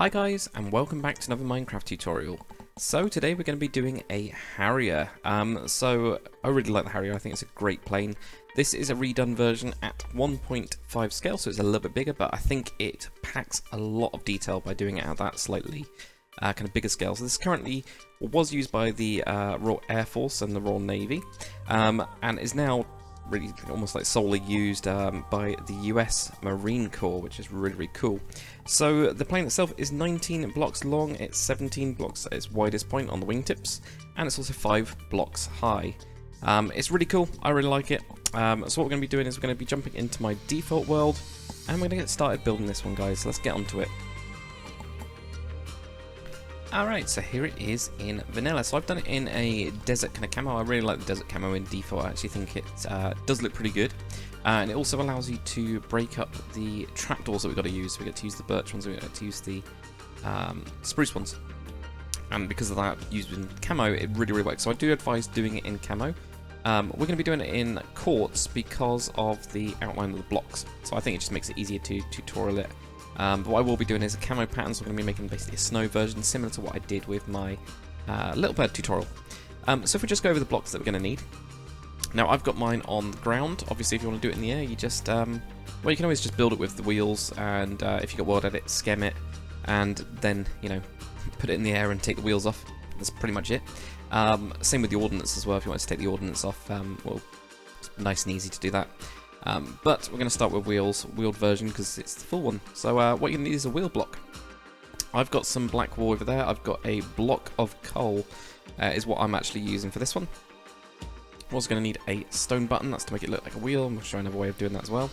Hi guys, and welcome back to another Minecraft tutorial. So today we're going to be doing a Harrier. So I really like the Harrier, I think it's a great plane. This is a redone version at 1.5 scale, so it's a little bit bigger, but I think it packs a lot of detail by doing it at that slightly kind of bigger scale. So this currently was used by the Royal Air Force and the Royal Navy, and is now really almost like solely used by the US Marine Corps, which is really cool. So the plane itself is 19 blocks long, it's 17 blocks at its widest point on the wingtips, and it's also 5 blocks high. It's really cool, I really like it. So what we're going to be doing is we're going to be jumping into my default world, and we're going to get started building this one, guys. So let's get onto it. Alright, so here it is in vanilla. So I've done it in a desert kind of camo. I really like the desert camo in default. I actually think it does look pretty good. And it also allows you to break up the trapdoors that we've got to use. So we get to use the birch ones, we get to use the spruce ones. And because of that, used in camo, it really works. So I do advise doing it in camo. We're going to be doing it in quartz because of the outline of the blocks. So I think it just makes it easier to tutorial it. But what I will be doing is a camo pattern, so I'm going to be making basically a snow version, similar to what I did with my Little Bird tutorial. So if we just go over the blocks that we're going to need. Now I've got mine on the ground. Obviously if you want to do it in the air, you just, well, you can always just build it with the wheels, and if you've got World Edit, skem it, and then, you know, put it in the air and take the wheels off. That's pretty much it. Same with the ordnance as well. If you want to take the ordnance off, well, it's nice and easy to do that. But we're going to start with wheeled version, because it's the full one. So what you need is a wheel block. I've got some black wool over there. I've got a block of coal, is what I'm actually using for this one. I'm also going to need a stone button, that's to make it look like a wheel. I'm going to show another way of doing that as well.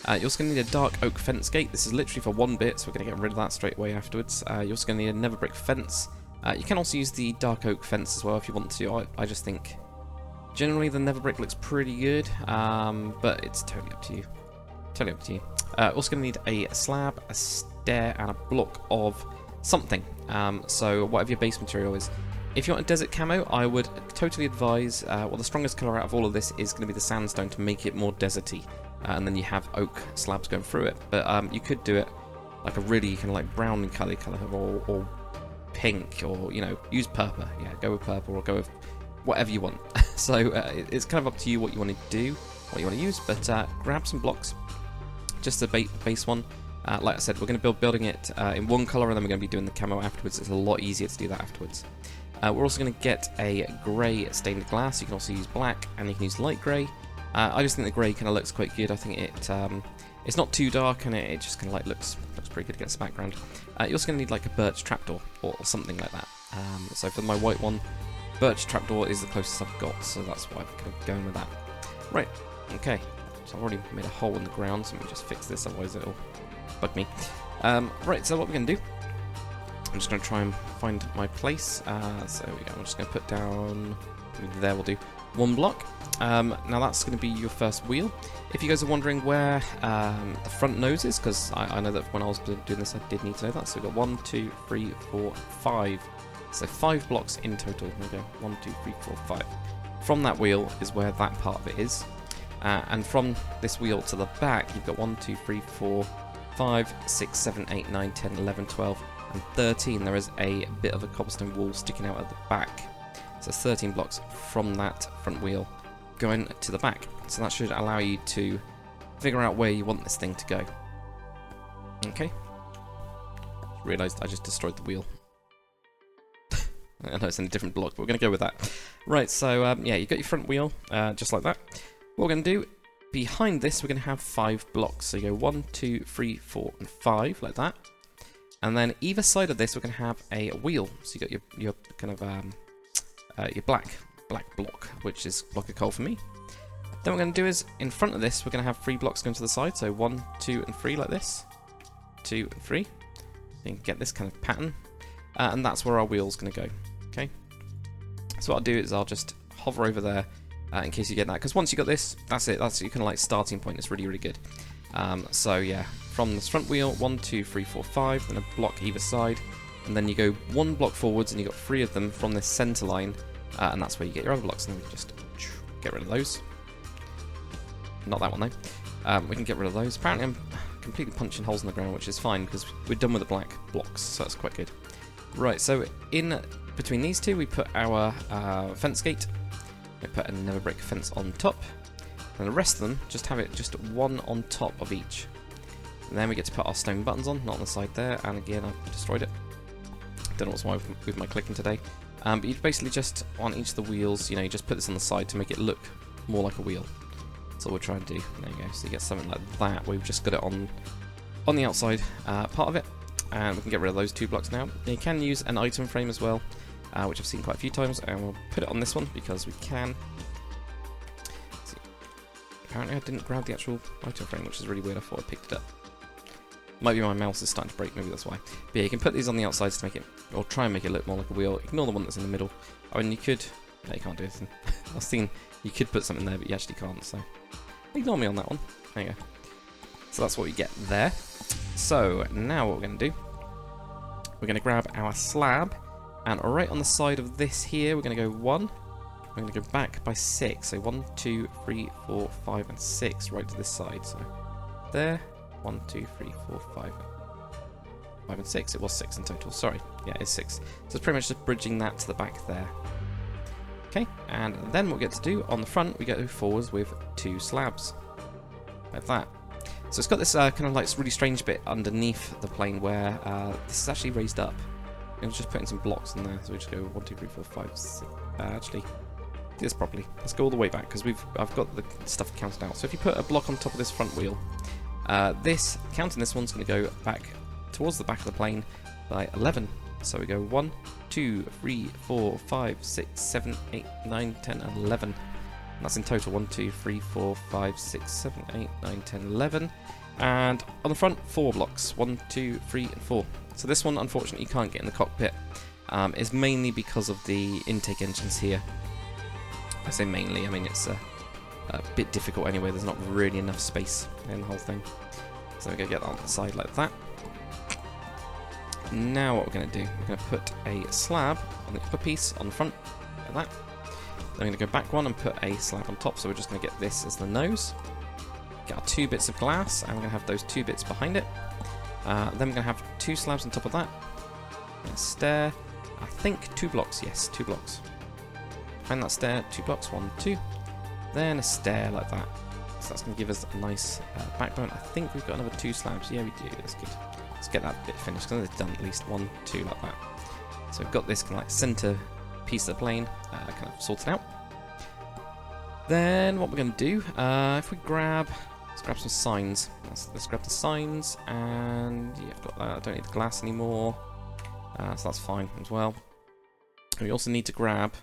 You're also going to need a dark oak fence gate. This is literally for 1 bit, so we're going to get rid of that straight away afterwards. You're also going to need a nether brick fence. You can also use the dark oak fence as well if you want to. I just think generally the nether brick looks pretty good, but it's totally up to you. Totally up to you. Also going to need a slab, a stair, and a block of something. So whatever your base material is. If you want a desert camo, I would totally advise, well, the strongest colour out of all of this is going to be the sandstone to make it more deserty. And then you have oak slabs going through it. But you could do it like a really kind of like brown in colour or pink, or, you know, use purple. Yeah, go with purple or go with whatever you want. So it's kind of up to you what you want to do, what you want to use, but grab some blocks, just the base one. Like I said, we're going to be building it in one colour, and then we're going to be doing the camo afterwards. It's a lot easier to do that afterwards. We're also going to get a grey stained glass. You can also use black, and you can use light grey. I just think the grey kind of looks quite good. I think it's not too dark, and it just kind of like looks pretty good against the background. You're also going to need like a birch trapdoor or something like that. So for my white one, birch trapdoor is the closest I've got, so that's why I'm kind of going with that. Right, okay. So I've already made a hole in the ground, so let me just fix this, otherwise it'll bug me. Right, so what we're going to do, I'm just going to try and find my place. So there we go, I'm just going to put down, there we'll do, 1 block. Now that's going to be your first wheel. If you guys are wondering where the front nose is, because I know that when I was doing this I did need to know that, so we've got 1, 2, 3, 4, 5. So 5 blocks in total. There we go, 1, 2, 3, 4, 5. From that wheel is where that part of it is. And from this wheel to the back, you've got 1, 2, 3, 4, 5, 6, 7, 8, 9, 10, 11, 12, and 13. There is a bit of a cobblestone wall sticking out at the back. So 13 blocks from that front wheel going to the back. So that should allow you to figure out where you want this thing to go. Okay. Realised I just destroyed the wheel. I know it's in a different block, but we're going to go with that. Right, so yeah, you've got your front wheel, just like that. What we're going to do, behind this, we're going to have 5 blocks. So you go 1, 2, 3, 4, and 5, like that. And then either side of this, we're going to have a wheel. So you got your kind of your black block, which is block of coal for me. Then what we're going to do is, in front of this, we're going to have 3 blocks going to the side. So 1, 2, and 3, like this. 2 and 3. You can get this kind of pattern. And that's where our wheel's going to go. Okay. So what I'll do is I'll just hover over there in case you get that. Because once you got this, that's it. That's your kind of like starting point. It's really good. So yeah, from this front wheel, 1, 2, 3, 4, 5, and a block either side. And then you go 1 block forwards, and you got 3 of them from this center line. And that's where you get your other blocks. And then we can just get rid of those. Not that one though. We can get rid of those. Apparently I'm completely punching holes in the ground, which is fine because we're done with the black blocks, so that's quite good. Right, so in between these two, we put our fence gate. We put a never break fence on top, and the rest of them just have it just one on top of each. And then we get to put our stone buttons on, not on the side there, and again I've destroyed it. Don't know what's wrong with my clicking today. But you basically just, on each of the wheels, you just put this on the side to make it look more like a wheel. That's all we're trying to do. There you go, so you get something like that. We've just got it on the outside part of it, and we can get rid of those 2 blocks now. You can use an item frame as well, which I've seen quite a few times, and we'll put it on this one because we can. Apparently I didn't grab the actual item frame, which is really weird. I thought I picked it up. Might be my mouse is starting to break, maybe that's why. But yeah, you can put these on the outsides to make it, or try and make it look more like a wheel. Ignore the one that's in the middle. I mean, you could, no, you can't do anything. I was thinking you could put something there, but you actually can't, so ignore me on that one. There you go. So that's what we get there. So now what we're going to do, we're going to grab our slab, and right on the side of this here, we're going to go 1. We're going to go back by 6. So 1, 2, 3, 4, 5, and 6 right to this side. So there. 1, 2, 3, 4, 5, 5 and 6. It was 6 in total. Sorry. Yeah, it's 6. So it's pretty much just bridging that to the back there. Okay, and then what we get to do on the front, we go forwards with 2 slabs. Like that. So it's got this kind of like really strange bit underneath the plane where this is actually raised up. And just putting some blocks in there. So we just go 1, 2, 3, 4, 5, 6. Actually, do this properly. Let's go all the way back because I've got the stuff counted out. So if you put a block on top of this front wheel, counting this one's going to go back towards the back of the plane by 11. So we go 1, 2, 3, 4, 5, 6, 7, 8, 9, 10, and 11. And that's in total 1, 2, 3, 4, 5, 6, 7, 8, 9, 10, 11. And on the front, 4 blocks. 1, 2, 3, and 4. So this one, unfortunately, you can't get in the cockpit. Is mainly because of the intake engines here. I say mainly, I mean it's a bit difficult anyway, there's not really enough space in the whole thing. So we're going to get that on the side like that. Now what we're going to do, we're going to put a slab on the upper piece on the front, like that. Then we're going to go back 1 and put a slab on top, so we're just going to get this as the nose. Get our 2 bits of glass, and we're going to have those 2 bits behind it. Then we're going to have 2 slabs on top of that. And a stair, I think 2 blocks, yes, 2 blocks. Behind that stair, 2 blocks, 1, 2. Then a stair like that. So that's going to give us a nice backbone. I think we've got another 2 slabs. Yeah, we do. That's good. Let's get that bit finished because it's done at least 1, 2 like that. So we've got this kind of like center piece of the plane kind of sorted out. Then what we're going to do, if we let's grab some signs. Let's grab the signs, and yeah, I've got that. I don't need the glass anymore, so that's fine as well. And we also need to grab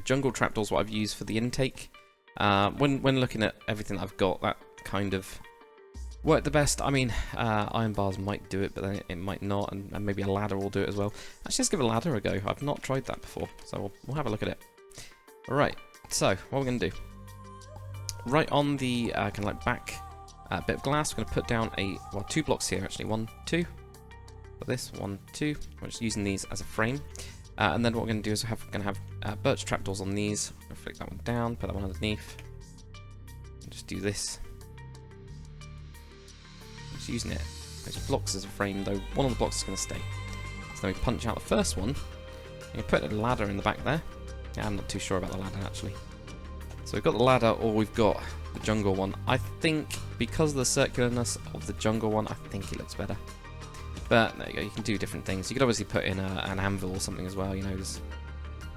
jungle trapdoors, what I've used for the intake. When looking at everything that I've got, that kind of worked the best. I mean, iron bars might do it, but then it might not, and maybe a ladder will do it as well. Actually, let's give a ladder a go. I've not tried that before, so we'll have a look at it. Alright, so what we're going to do. Right on the kind of like back bit of glass, we're going to put down 2 blocks here actually. 1, 2. Got this, 1, 2. We're just using these as a frame. And then what we're going to do is we're going to have birch trapdoors on these. We'll flick that one down, put that one underneath. And just do this. Just using it as blocks as a frame, though one of the blocks is going to stay. So then we punch out the first one. And you put a ladder in the back there. Yeah, I'm not too sure about the ladder actually. So we've got the ladder, or we've got the jungle one. I think because of the circularness of the jungle one, I think it looks better. But there you go, you can do different things. You could obviously put in an anvil or something as well, just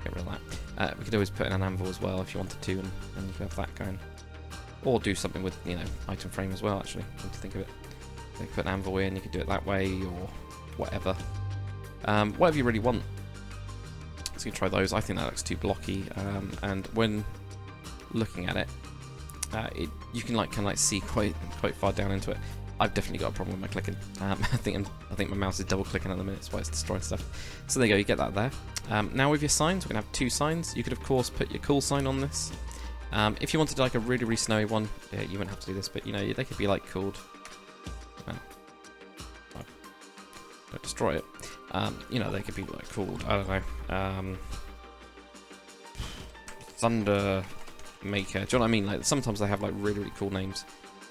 get rid of that. We could always put in an anvil as well if you wanted to, and you could have that going. Or do something with, item frame as well, actually, come to think of it. So you could put an anvil in, you could do it that way, or whatever. Whatever you really want. So you can try those. I think that looks too blocky, and when looking at it, you can kind of see quite far down into it. I've definitely got a problem with my clicking. I think my mouse is double clicking at the minute, that's why it's destroying stuff. So there you go, you get that there. Now with your signs, we're gonna have 2 signs. You could of course put your cool sign on this. If you wanted like a really snowy one, yeah, you wouldn't have to do this, but they could be like called. Don't destroy it. They could be like called, I don't know, Thunder Maker. Do you know what I mean? Like sometimes they have like really cool names.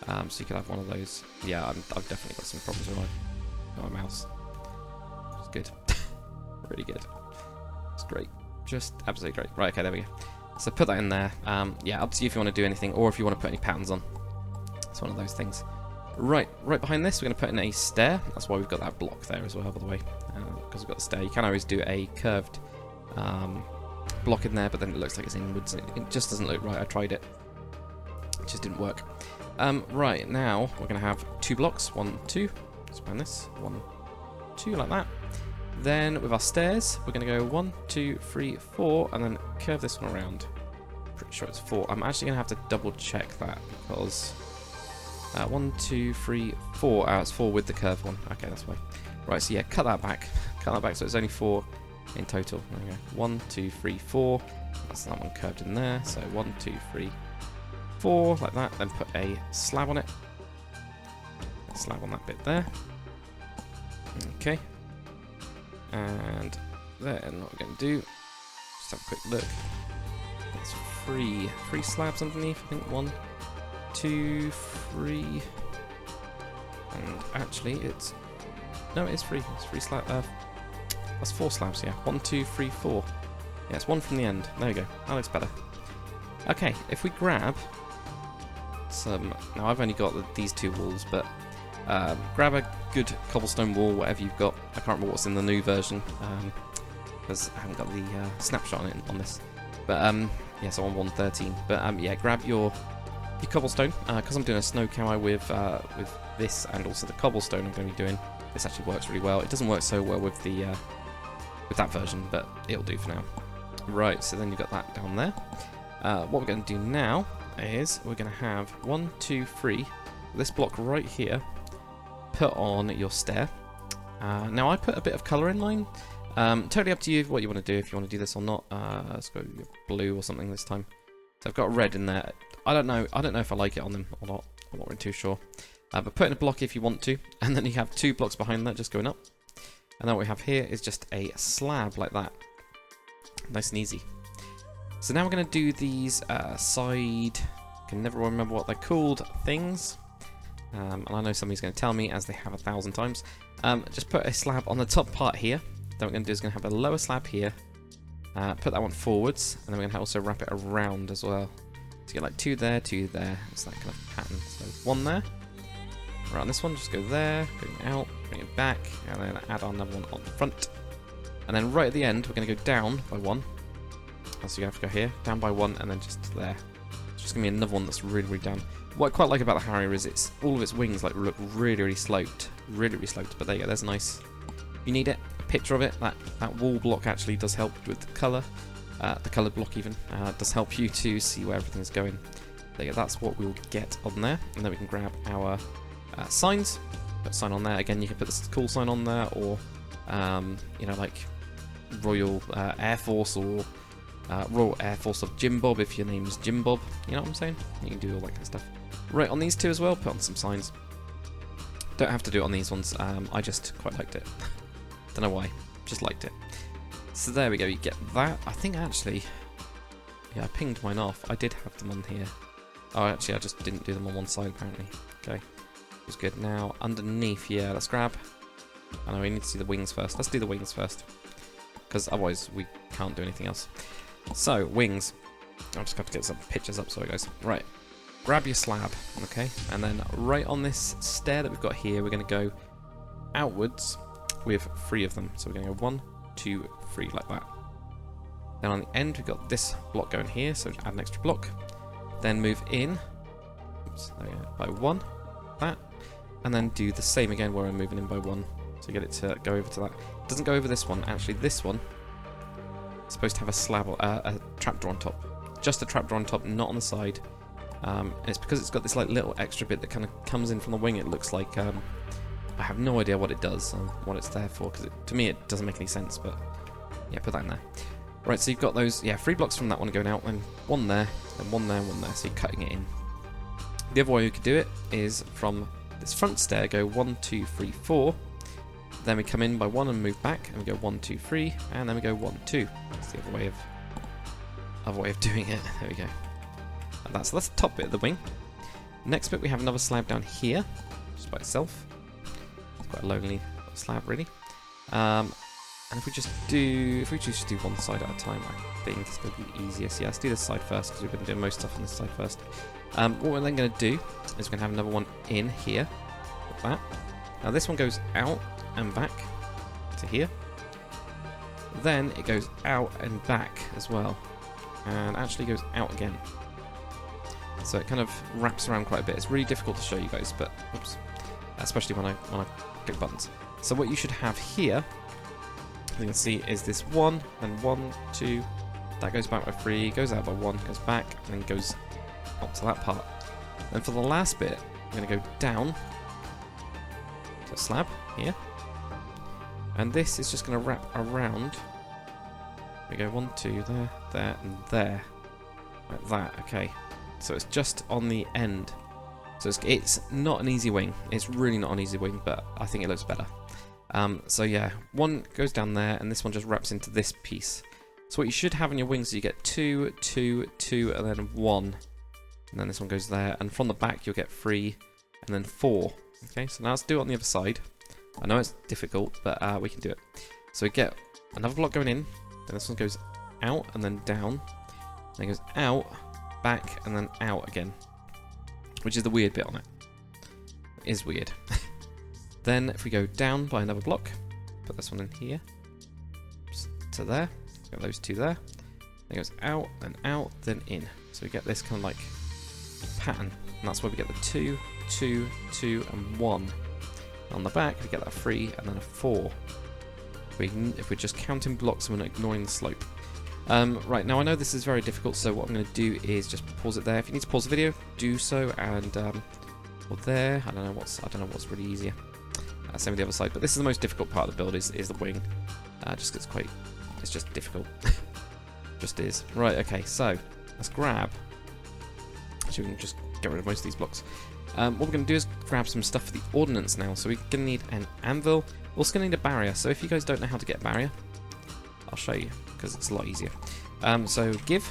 So you could have one of those. Yeah, I've definitely got some problems with my mouse. It's good. Really good. It's great. Just absolutely great. Right, okay, there we go. So put that in there. Yeah, up to you if you want to do anything, or if you want to put any patterns on. It's one of those things. Right behind this, we're going to put in a stair. That's why we've got that block there as well, by the way. Because we've got the stair. You can always do a curved block in there, but then it looks like it's inwards. It just doesn't look right. I tried it. It just didn't work. Right, now we're going to have 2 blocks. 1, 2. Let's find this. 1, 2, like that. Then with our stairs, we're going to go 1, 2, 3, 4, and then curve this one around. Pretty sure it's 4. I'm actually going to have to double check that because 1, 2, 3, 4. It's 4 with the curved one. Okay, that's why. Right, so yeah, cut that back. Cut that back so it's only 4 in total. There we go. 1, 2, 3, 4. That's that one curved in there. So 1, 2, 3, 4, like that. Then put a slab on it. A slab on that bit there. Okay. And then what we're going to do, just have a quick look. It's 3 slabs underneath. I think 1, 2, 3, and actually it's no, it is 3. It's 3 slabs. That's 4 slabs. Yeah, 1, 2, 3, 4. Yeah, it's 1 from the end. There we go. That looks better. Okay, if we grab some. Now I've only got these 2 walls, but grab a good cobblestone wall, whatever you've got. I can't remember what's in the new version because I haven't got the snapshot on it on this. But yeah, so on 1.13. But yeah, grab your cobblestone because I'm doing a snow camo with this and also the cobblestone I'm going to be doing. This actually works really well. It doesn't work so well with the with that version, but it'll do for now. Right, so then you've got that down there. What we're going to do now is we're going to have 1, 2, 3. This block right here. Put on your stair. Now I put a bit of colour in mine. Totally up to you what you want to do, if you want to do this or not. Let's go blue or something this time. So I've got red in there. I don't know if I like it on them or not. I'm not really too sure. But put in a block if you want to, and then you have 2 blocks behind that just going up. And then what we have here is just a slab like that. Nice and easy. So now we're going to do these side, I can never remember what they're called, things. And I know somebody's going to tell me, as they have 1,000 times. Just put a slab on the top part here. Then what we're going to do is going to have a lower slab here. Put that one forwards, and then we're going to also wrap it around as well. So you get like 2 there, 2 there. It's that kind of pattern. So 1 there. Right on this one, just go there, bring it out, bring it back, and then add on another one on the front. And then right at the end, we're going to go down by 1. So you have to go here, down by 1, and then just there. It's just going to be another one that's really, really down. What I quite like about the Harrier is it's all of its wings like look really, really sloped. Really, really sloped. But there you go, there's a nice. You need it. A picture of it. That wall block actually does help with the colour. The coloured block even does help you to see where everything's going. There you go, that's what we'll get on there. And then we can grab our signs. Put a sign on there. Again, you can put this cool sign on there, or you know, like Royal Air Force or Royal Air Force of Jim Bob if your name's Jim Bob. You know what I'm saying? You can do all that kind of stuff. Right, on these 2 as well, put on some signs. Don't have to do it on these ones. I just quite liked it. Don't know why. Just liked it. So there we go. You get that. I think actually, yeah, I pinged mine off. I did have them on here. Oh, actually, I just didn't do them on one side apparently. Okay, was good. Now underneath, yeah, let's grab. I know we need to see the wings first. Let's do the wings first, because otherwise we can't do anything else. So wings. I'll just have to get some pictures up. Sorry guys. Right. Grab your slab, okay, and then right on this stair that we've got here, we're going to go outwards with 3 of them. So we're going to go 1, 2, 3 like that. Then on the end, we've got this block going here, so add an extra block. Then move in, oops, there we go, by 1, that, and then do the same again where we're moving in by 1. So get it to go over to that. It doesn't go over this one. Actually, this one is supposed to have a slab, a trapdoor on top. Just a trapdoor on top, not on the side. And it's because it's got this like little extra bit that kind of comes in from the wing. It looks like I have no idea what it does and what it's there for, because to me it doesn't make any sense. But yeah, put that in there. Right, so you've got those 3 blocks from that one going out, and 1 there, and 1 there, 1 there. So you're cutting it in. The other way you could do it is from this front stair, go 1, 2, 3, 4. Then we come in by 1 and move back, and we go 1, 2, 3, and then we go 1, 2. That's the other way of doing it. There we go. And that's the top bit of the wing. Next bit, we have another slab down here, just by itself. It's quite a lonely slab, really. And if we just do one side at a time, I think it's going to be easiest. Yeah, let's do this side first because we've been doing most stuff on this side first. What we're then going to do is we're going to have another one in here, like that. Now this one goes out and back to here. Then it goes out and back as well, and actually goes out again. So it kind of wraps around quite a bit. It's really difficult to show you guys, but oops, especially when I click buttons. So what you should have here, you can see, is this 1 and 1, 2. That goes back by 3, goes out by 1, goes back, and then goes up to that part. And for the last bit, I'm going to go down to a slab here, and this is just going to wrap around. We go 1, 2, there, there, and there, like that. Okay, so it's just on the end. So it's not an easy wing. It's really not an easy wing, but I think it looks better. So yeah, one goes down there, and this one just wraps into this piece. So what you should have in your wings is you get 2, 2, 2, and then 1. And then this one goes there, and from the back you'll get 3, and then 4. Okay, so now let's do it on the other side. I know it's difficult, but we can do it. So we get another block going in, then this one goes out and then down, then it goes out, back, and then out again, which is the weird bit on it. It is weird. Then if we go down by another block, put this one in here, just to there, got those 2 there, then it goes out, then in. So we get this kind of like pattern, and that's where we get the 2, 2, 2, and 1. On the back, we get that 3 and then a 4. If we're just counting blocks and we're not ignoring the slope. Right, now I know this is very difficult, so what I'm going to do is just pause it there. If you need to pause the video, do so, and or there. I don't know what's really easier. Same with the other side, but this is the most difficult part of the build is the wing. Just 'cause it's just difficult. Just is. Right, okay, so let's grab. Actually, we can just get rid of most of these blocks. What we're going to do is grab some stuff for the ordnance now. So we're going to need an anvil. We're also going to need a barrier. So if you guys don't know how to get a barrier, I'll show you, because it's a lot easier. So give,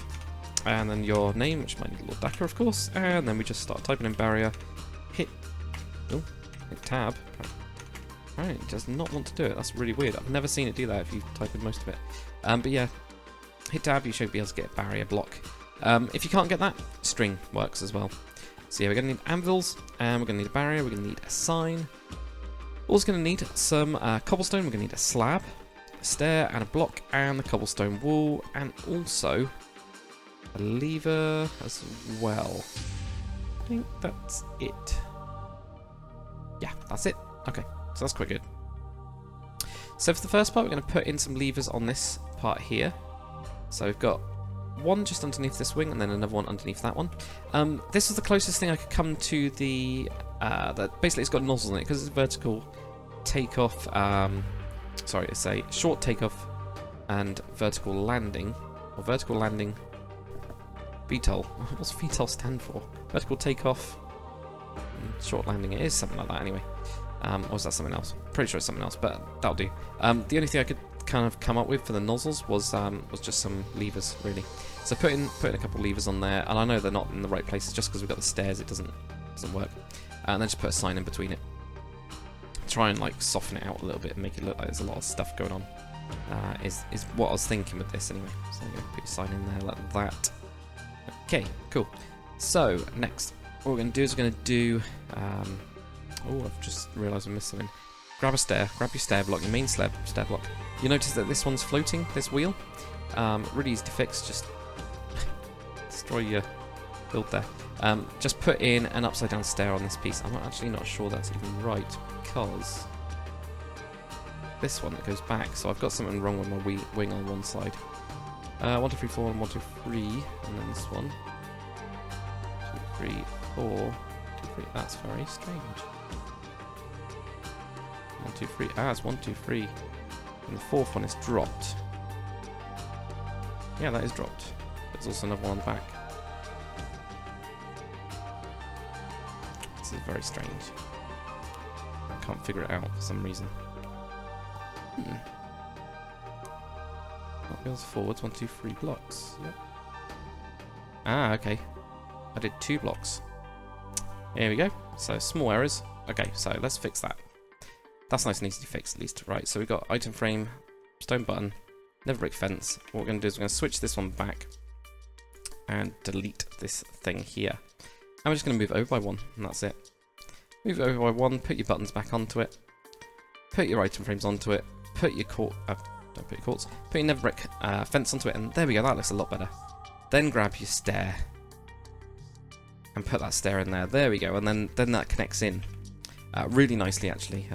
and then your name, which might need Lord Dacker, of course, and then we just start typing in barrier. Hit tab. Alright, it does not want to do it. That's really weird. I've never seen it do that if you type in most of it. But yeah, hit tab, you should be able to get a barrier block. If you can't get that, string works as well. So yeah, we're going to need anvils, and we're going to need a barrier, we're going to need a sign. Also going to need some cobblestone, we're going to need a slab, a stair, and a block, and the cobblestone wall, and also a lever as well. I think that's it. Yeah, that's it. Okay, so that's quite good. So for the first part, we're going to put in some levers on this part here. So we've got one just underneath this wing, and then another one underneath that one. This is the closest thing I could come to the... that basically it's got nozzles in it, because it's vertical takeoff... sorry, it's a short takeoff and vertical landing. Or vertical landing... VTOL. What's VTOL stand for? Vertical takeoff... short landing. It is something like that anyway. Or is that something else? Pretty sure it's something else, but that'll do. The only thing I could kind of come up with for the nozzles was just some levers, really. So put in a couple of levers on there, and I know they're not in the right places just because we've got the stairs. It doesn't work. And then just put a sign in between it. Try and like soften it out a little bit and make it look like there's a lot of stuff going on. Is what I was thinking with this anyway. So I'm going to put your sign in there like that. Okay, cool. So next, what we're going to do is we're going to do. Oh, I've just realised I missed something. Grab a stair. Grab your stair block, your main stair block. You notice that this one's floating, this wheel. Really easy to fix, just destroy your build there. Just put in an upside down stair on this piece. I'm actually not sure that's even right, because this one that goes back, so I've got something wrong with my wing on one side. 1, 2, 3, 4, and 1, 2, 3, and then this one. 2, 3, 4, 2, 3. That's very strange. 1, 2, 3. Ah, it's 1, 2, 3. And the fourth one is dropped. Yeah, that is dropped. There's also another one on the back. This is very strange. I can't figure it out for some reason. That goes forwards, 1, 2, 3 blocks. Yep. Ah, okay. I did 2 blocks. Here we go. So small errors. Okay, so let's fix that. That's nice and easy to fix at least. Right, so we've got item frame, stone button, never brick fence. What we're going to do is we're going to switch this one back and delete this thing here. And we're just going to move it over by 1, and that's it. Move it over by 1, put your buttons back onto it, put your item frames onto it, put your don't put your quartz, put your never brick fence onto it, and there we go, that looks a lot better. Then grab your stair and put that stair in there. There we go, and then that connects in really nicely actually.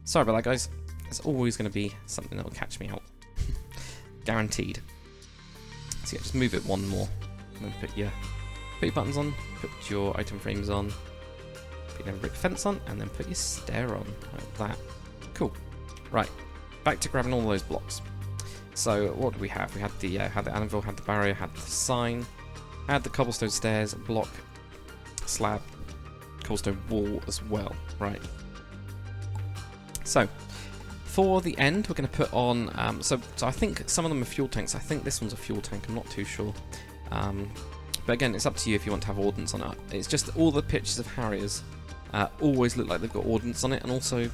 Sorry about that, guys. There's always going to be something that will catch me out. Guaranteed. So yeah, just move it 1 more, and then put your buttons on, put your item frames on, put your never brick fence on, and then put your stair on, like that. Cool. Right, back to grabbing all those blocks. So what do we have? We had the anvil, had the barrier, had the sign, had the cobblestone stairs, block, slab, cobblestone wall as well. Right. So for the end, we're going to put on. So I think some of them are fuel tanks. I think this one's a fuel tank. I'm not too sure. But again, it's up to you if you want to have ordnance on it. It's just all the pictures of Harriers always look like they've got ordnance on it, and also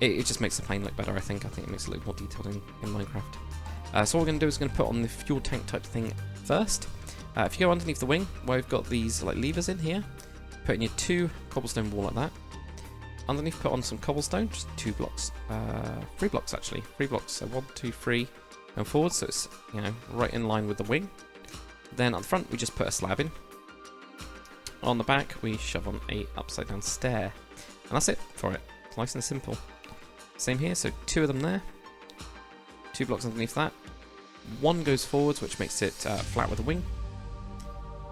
it just makes the plane look better. I think it makes it look more detailed in Minecraft. So what we're going to do is going to put on the fuel tank type thing first. If you go underneath the wing, where we've got these like levers in here, put in your 2 cobblestone wall like that. Underneath, put on some cobblestone, just 2 blocks, 3 blocks actually, 3 blocks. So 1, 2, 3, and forward. So it's right in line with the wing. Then at the front, we just put a slab in. On the back, we shove on a upside down stair, and that's it for it. It's nice and simple. Same here, so 2 of them there, 2 blocks underneath that. 1 goes forwards, which makes it flat with the wing.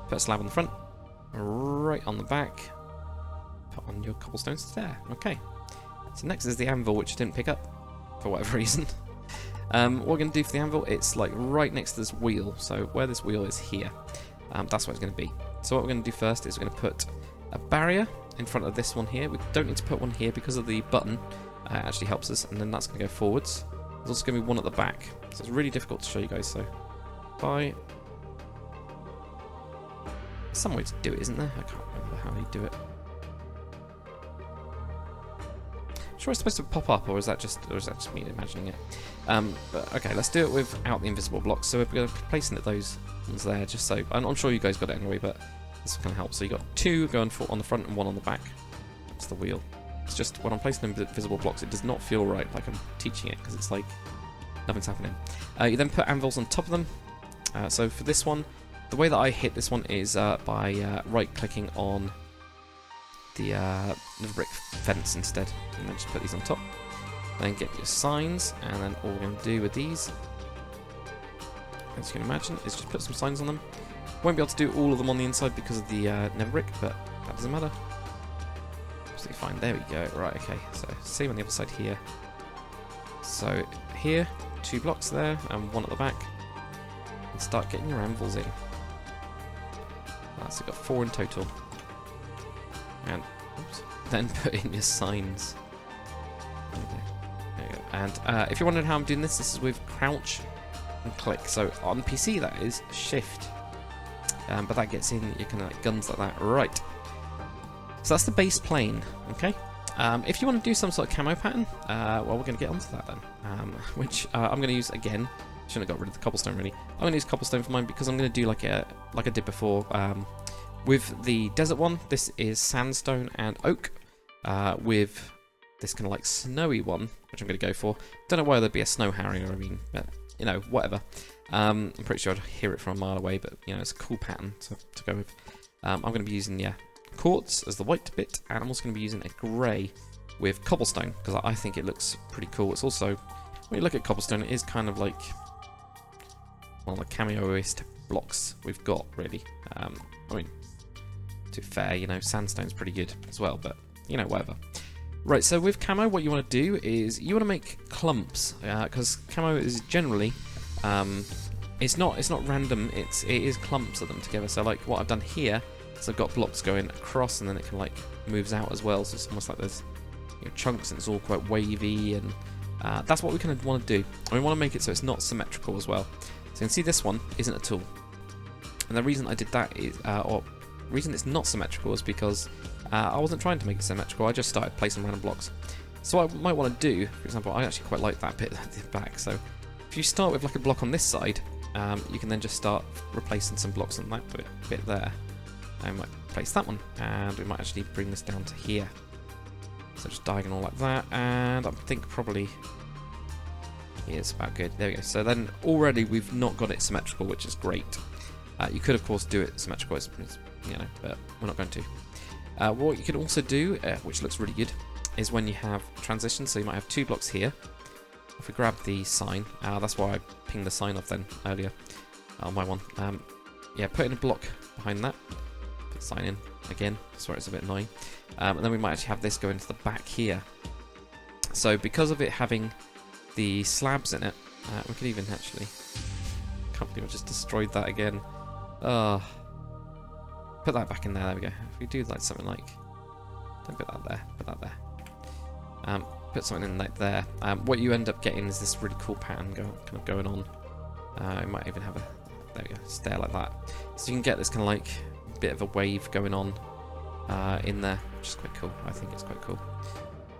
Put a slab on the front, right on the back. Put on your cobblestone stair. Okay. So next is the anvil, which I didn't pick up for whatever reason. What we're going to do for the anvil, it's like right next to this wheel. So where this wheel is here, that's what it's going to be. So what we're going to do first is we're going to put a barrier in front of this one here. We don't need to put one here because of the button. It actually helps us, and then that's going to go forwards. There's also going to be one at the back. So it's really difficult to show you guys, so some way to do it, isn't there? I can't remember how you do it. Sure, it's supposed to pop up, or is that just me imagining it? But okay, let's do it without the invisible blocks. So we're going to place those ones there, just so I'm sure you guys got it anyway, but this can help. So you got 2 going on the front and 1 on the back. That's the wheel. It's just when I'm placing the invisible blocks, it does not feel right, like I'm teaching it, because it's like nothing's happening. You then put anvils on top of them. So for this one, the way that I hit this one is by right-clicking on the brick fence instead, and then just put these on top. Then get your signs, and then all we're going to do with these, as you can imagine, is just put some signs on them. Won't be able to do all of them on the inside because of the never brick, but that doesn't matter. Absolutely fine. There we go. Right, okay. So same on the other side here. So here, 2 blocks there, and 1 at the back. And start getting your anvils in. So you've got 4 in total. And oops, then put in your signs. There you go. And if you're wondering how I'm doing this, this is with crouch and click. So on PC that is shift, but that gets in your kind of like guns like that. Right. So that's the base plane. Okay. If you want to do some sort of camo pattern, well, we're going to get onto that then. Which I'm going to use again. Shouldn't have got rid of the cobblestone really. I'm going to use cobblestone for mine because I'm going to do like I did before. With the desert one, this is sandstone and oak. With this kind of like snowy one, which I'm going to go for. Don't know why there'd be a snow harrier, I mean, but whatever. I'm pretty sure I'd hear it from a mile away, but it's a cool pattern to go with. I'm going to be using quartz as the white bit, and I'm also going to be using a grey with cobblestone because I think it looks pretty cool. It's also, when you look at cobblestone, it is kind of like one of the cameoist blocks we've got, really. I mean, to be fair, sandstone's pretty good as well, but whatever. Right, so with camo, what you want to do is you want to make clumps, because camo is generally, it's not random. It is clumps of them together. So like what I've done here, so I've got blocks going across, and then it can like moves out as well. So it's almost like there's chunks, and it's all quite wavy, and that's what we kind of want to do. And we want to make it so it's not symmetrical as well. So you can see this one isn't a tool, and the reason I did that is, or reason it's not symmetrical is because I wasn't trying to make it symmetrical, I just started placing random blocks. So what I might want to do, for example, I actually quite like that bit at the back, so if you start with like a block on this side, you can then just start replacing some blocks on that bit there. I might place that one, and we might actually bring this down to here. So just diagonal like that, and I think probably it's about good. There we go. So then already we've not got it symmetrical, which is great. You could of course do it symmetrical, you know, but we're not going to. What you can also do, which looks really good, is when you have transitions. So you might have two blocks here. If we grab the sign, that's why I pinged the sign off then earlier on my one. Yeah, put in a block behind that. Put the sign in again. Sorry, it's a bit annoying. And then we might actually have this go into the back here. So because of it having the slabs in it, we could even actually. Can't believe I just destroyed that again. Put that back in there. There we go. If we do like something like, don't put that there. Put that there. Put something in like there. What you end up getting is this really cool pattern kind of going on. It might even have a, there we go, stair like that. So you can get this kind of like bit of a wave going on in there, which is quite cool. I think it's quite cool.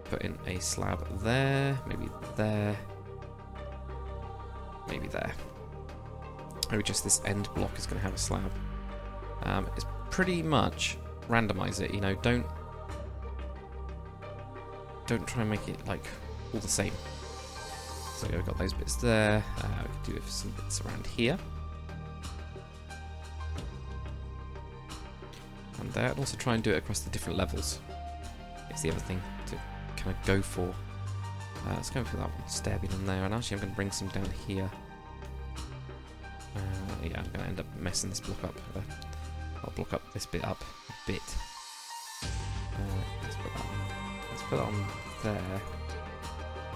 Put in a slab there, maybe there, maybe there. Maybe just this end block is going to have a slab. It's pretty much randomize it, you know, don't try and make it like all the same. So we've got those bits there. We can do it for some bits around here. And there, and also try and do it across the different levels. It's the other thing to kind of go for. Let's go for that one, stair being in there, and actually I'm going to bring some down here. Yeah, I'm going to end up messing this block up. I'll block up this bit up a bit. Let's put that on. Let's put that on there.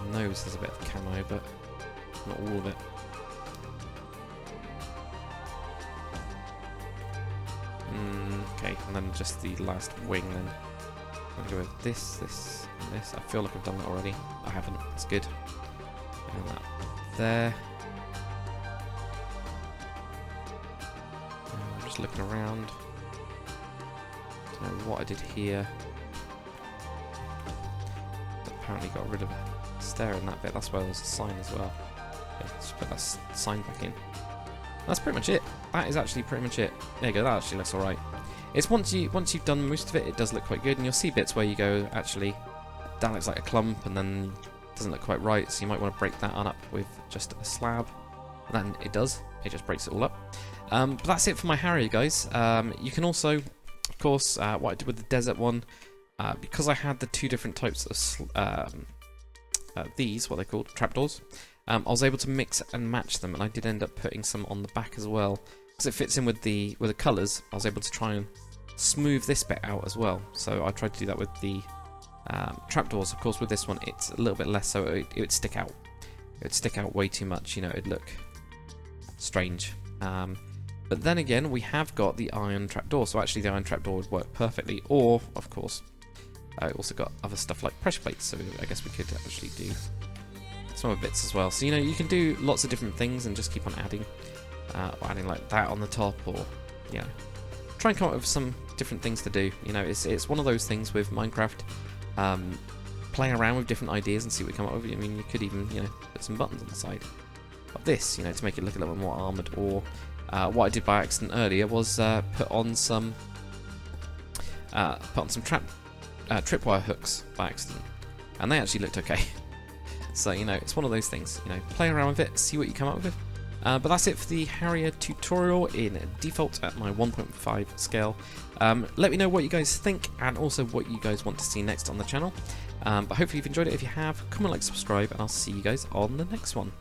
The nose has a bit of camo, but not all of it. Okay, and then just the last wing then. I'm going to go with this, this, and this. I feel like I've done that already. I haven't. It's good. And that there. I'm just looking around. Don't know what I did here. Apparently got rid of a stair in that bit. That's why there's a sign as well. Okay, just put that sign back in. That's pretty much it. That is actually pretty much it. There you go. That actually looks alright. It's once you've done most of it, it does look quite good, and you'll see bits where you go, actually, that looks like a clump, and then it doesn't look quite right. So you might want to break that on up with just a slab. And then it does. It just breaks it all up. But that's it for my Harrier, guys. You can also, of course, what I did with the desert one, because I had the two different types of these, what they're called, trapdoors, I was able to mix and match them, and I did end up putting some on the back as well. Because it fits in with the colours, I was able to try and smooth this bit out as well. So I tried to do that with the trapdoors. Of course, with this one, it's a little bit less, so it would stick out. It would stick out way too much, you know, it'd look strange. But then again, we have got the iron trapdoor, so actually the iron trapdoor would work perfectly. Or, of course, I also got other stuff like pressure plates, so I guess we could actually do some other bits as well. So, you know, you can do lots of different things and just keep on adding. Or adding like that on the top, or, you know, try and come up with some different things to do. You know, it's one of those things with Minecraft, playing around with different ideas and see what you come up with. I mean, you could even, you know, put some buttons on the side of this, you know, to make it look a little bit more armoured. Or what I did by accident earlier was put on some tripwire hooks by accident, and they actually looked okay. So, you know, it's one of those things. You know, play around with it, see what you come up with. But that's it for the Harrier tutorial in default at my 1.5 scale. Let me know what you guys think, and also what you guys want to see next on the channel. But hopefully you've enjoyed it. If you have, comment, like, subscribe, and I'll see you guys on the next one.